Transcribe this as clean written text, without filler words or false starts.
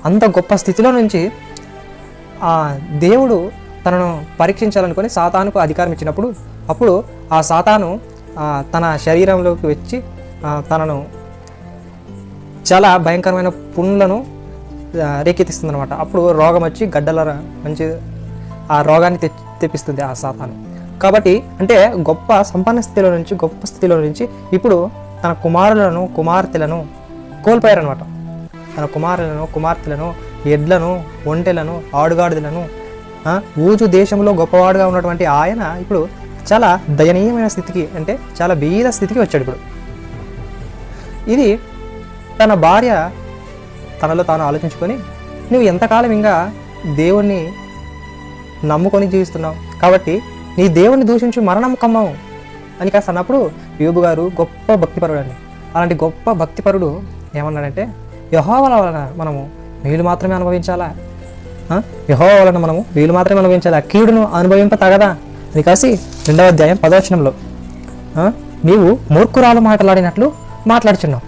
అంత గొప్ప స్థితిలో నుంచి దేవుడు తనను పరీక్షించాలనుకొని సాతానుకు అధికారం ఇచ్చినప్పుడు అప్పుడు ఆ సాతాను తన శరీరంలోకి వచ్చి తనను చాలా భయంకరమైన పుండ్లను రేకెత్తిస్తుంది అనమాట. అప్పుడు రోగం వచ్చి గడ్డల మంచి ఆ రోగాన్ని తెప్పిస్తుంది ఆ సాతాను. కాబట్టి అంటే గొప్ప సంపన్న స్థితిలో నుంచి గొప్ప స్థితిలో నుంచి ఇప్పుడు తన కుమారులను కుమార్తెలను కోల్పోయారనమాట. తన కుమార్తెలను ఎడ్లను ఒంటెలను ఆడుగాడిదలను ఊజు దేశంలో గొప్పవాడుగా ఉన్నటువంటి ఆయన ఇప్పుడు చాలా దయనీయమైన స్థితికి అంటే చాలా బీద స్థితికి వచ్చాడు. ఇప్పుడు ఇది తన భార్య తనలో తాను ఆలోచించుకొని, నువ్వు ఎంతకాలం ఇంకా దేవుణ్ణి నమ్ముకొని జీవిస్తున్నావు కాబట్టి నీ దేవుణ్ణి దూషించి మరణం కమ్మవు అని కాస్త అన్నప్పుడు యోబు గారు గొప్ప భక్తిపరుడు అండి. అలాంటి గొప్ప భక్తిపరుడు ఏమన్నాడంటే, యెహోవా వలన మనము మేలు మాత్రమే అనుభవించాలా, యెహోవా వలన మనము మేలు మాత్రమే అనుభవించాలా, కీడును అనుభవింప తగదా అని కాసి 2వ అధ్యాయం 10వ వచనంలో నీవు మూర్ఖురాలు మాట్లాడినట్లు మాట్లాడుచున్నావు.